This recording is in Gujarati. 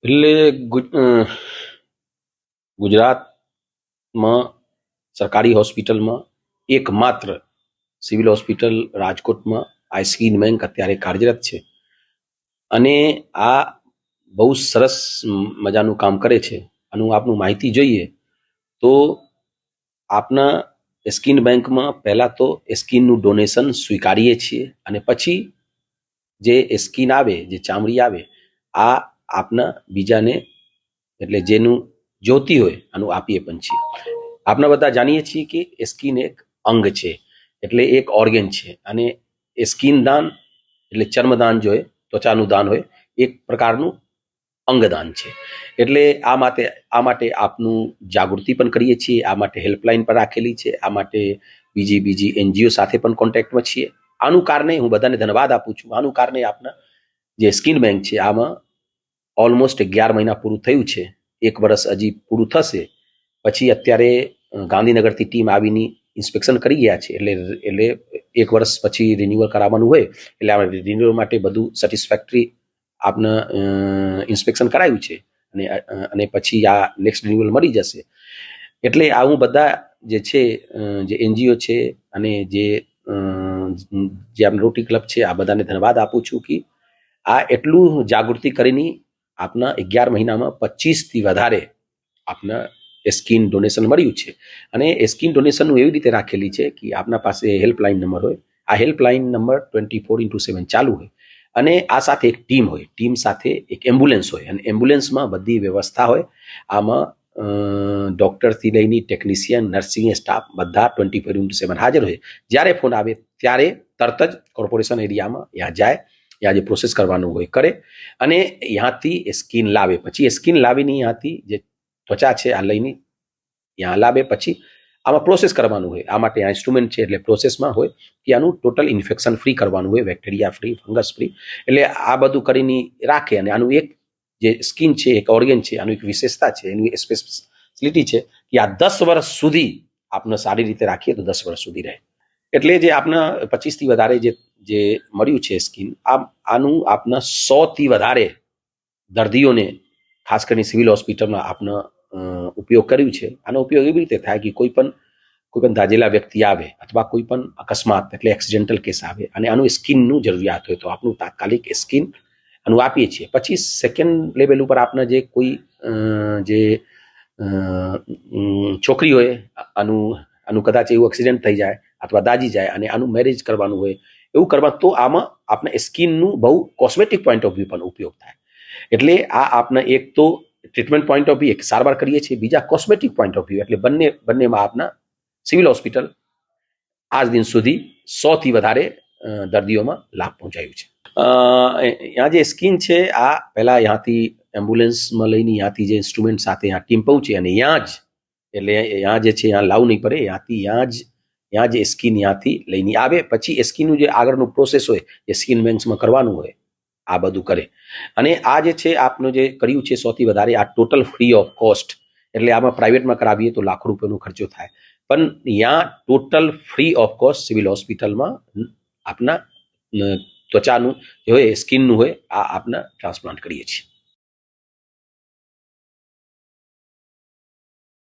એટલે ગુજરાતમાં સરકારી હોસ્પિટલમાં એકમાત્ર સિવિલ હોસ્પિટલ રાજકોટમાં આ સ્કીન બેંક અત્યારે કાર્યરત છે અને આ બહુ સરસ મજાનું કામ કરે છે. આનું આપનું માહિતી જોઈએ તો આપના સ્કીન બેંકમાં પહેલાં તો સ્કીનનું ડોનેશન સ્વીકારીએ છીએ અને પછી જે સ્કીન આવે, જે ચામડી આવે, આ આપના બીજાને એટલે જેનું જોતી હોય આનું આપીએ પણ છીએ. આપણા બધા જાણીએ છીએ કે સ્કીન એક અંગ છે, એટલે એક ઓર્ગેન છે અને સ્કીન દાન એટલે ચર્મદાન જો હોય, ત્વચાનું દાન હોય, એક પ્રકારનું અંગદાન છે. એટલે આ માટે આપનું જાગૃતિ પણ કરીએ છીએ. આ માટે હેલ્પલાઇન પણ રાખેલી છે. આ માટે બીજી એનજીઓ સાથે પણ કોન્ટેક્ટમાં છીએ. આનું કારણે હું બધાને ધન્યવાદ આપું છું. આનું કારણે આપના જે સ્કીન બેંક છે આમાં ઓલમોસ્ટ 11 મહિના પૂરું થયું છે. 1 વર્ષ હજી પૂરું થશે. પછી અત્યારે ગાંધીનગરથી ટીમ આવીને ઇન્સ્પેક્શન કરી ગયા છે. એટલે 1 વર્ષ પછી રિન્યુઅલ કરાવવાનું હોય એટલે આ રિન્યુઅલ માટે બધું સેટિસ્ફેક્ટરી આપને ઇન્સ્પેક્શન કરાયું છે અને પછી આ નેક્સ્ટ રિન્યુઅલ મળી જશે. એટલે આ હું બધા જે છે, જે એનજીઓ છે અને જે આપણા રોટરી ક્લબ છે, આ બધાને ધન્યવાદ આપું છું કે આ એટલું જાગૃતિ કરીને આપના 11 મહિનામાં 25થી વધારે આપના સ્કીન ડોનેશન મળ્યું છે. અને સ્કીન ડોનેશન એવી રીતે રાખેલી છે કે આપના પાસે હેલ્પલાઇન નંબર હોય. આ હેલ્પલાઇન નંબર 24x7 ચાલુ હોય અને આ સાથે એક ટીમ હોય. ટીમ સાથે એક એમ્બ્યુલન્સ હોય અને એમ્બ્યુલન્સમાં બધી વ્યવસ્થા હોય. આમાં ડૉક્ટરથી લઈને ટેકનિશિયન, નર્સિંગ સ્ટાફ બધા 24x7 હાજર હોય. જ્યારે ફોન આવે ત્યારે તરત જ કોર્પોરેશન એરિયામાં ત્યાં જાય, ત્યાં જે પ્રોસેસ કરવાનું હોય કરે અને ત્યાંથી સ્કીન લાવે. પછી સ્કીન લાવીને ત્યાંથી જે ત્વચા છે આ લઈને ત્યાં લાવે. પછી આમાં પ્રોસેસ કરવાનું હોય. આ માટે આ ઇન્સ્ટ્રુમેન્ટ છે એટલે પ્રોસેસમાં હોય કે આનું ટોટલ ઇન્ફેક્શન ફ્રી કરવાનું હોય, બેક્ટેરિયા ફ્રી, ફંગસ ફ્રી. એટલે આ બધું કરીને રાખે અને આનું એક જે સ્કીન છે, એક ઓર્ગેન છે, આનું એક વિશેષતા છે, એની સ્પેશિયાલિટી છે કે આ 10 વર્ષ સુધી આપણે સારી રીતે રાખીએ તો 10 વર્ષ સુધી રહે. એટલે જે આપના 25થી વધારે જે મળ્યું છે સ્કીન, આનું આપના 100થી વધારે દર્દીઓને ખાસ કરીને સિવિલ હોસ્પિટલમાં આપના ઉપયોગ કર્યું છે. આનો ઉપયોગ એવી રીતે થાય કે કોઈ પણ દાઝેલા વ્યક્તિ આવે અથવા કોઈ પણ અકસ્માત એટલે એક્સિડેન્ટલ કેસ આવે અને આનું સ્કીનનું જરૂરિયાત હોય તો આપણું તાત્કાલિક સ્કીન આનું આપીએ છીએ. પછી સેકન્ડ લેવલ ઉપર આપના જે કોઈ જે છોકરી હોય, આનું કદાચ એવું એક્સિડન્ટ થઈ જાય અથવા દાજી જાય અને આનું મેરેજ કરવાનું હોય, એવું કરવા તો આમાં આપણે સ્કીનનું બહુ કોસ્મેટિક પોઈન્ટ ઓફ વ્યૂ પણ ઉપયોગ થાય. એટલે આ આપણે એક તો ટ્રીટમેન્ટ પોઈન્ટ ઓફ વ્યૂ એક સારવાર કરીએ છીએ, બીજા કોસ્મેટિક પોઈન્ટ ઓફ વ્યૂ એટલે બંનેમાં આપના સિવિલ હોસ્પિટલ આજ દિન સુધી 100થી વધારે દર્દીઓમાં લાભ પહોંચાડ્યું છે. यहाँ જે સ્કીન છે આ પહેલાં ત્યાંથી એમ્બ્યુલન્સમાં લઈને ત્યાંથી જે ઇન્સ્ટ્રુમેન્ટ સાથે ત્યાં ટીમ પહોંચે અને ત્યાં જ એટલે ત્યાં જે છે ત્યાં લાવવું નહીં પડે. ત્યાં જે સ્કીન ત્યાંથી લઈને આવે. પછી સ્કીનનું જે આગળનું પ્રોસેસ હોય એ સ્કીન બેંક્સમાં કરવાનું હોય, આ બધું કરે. અને આ જે છે આપનું જે કર્યું છે 100થી વધારે, આ ટોટલ ફ્રી ઓફ કોસ્ટ. એટલે આમાં પ્રાઇવેટમાં કરાવીએ તો લાખો રૂપિયાનો ખર્ચો થાય, પણ ત્યાં total free of cost civil હોસ્પિટલમાં આપના ત્વચાનું જે હોય, સ્કીનનું હોય, આ આપના ટ્રાન્સપ્લાન્ટ કરીએ છીએ.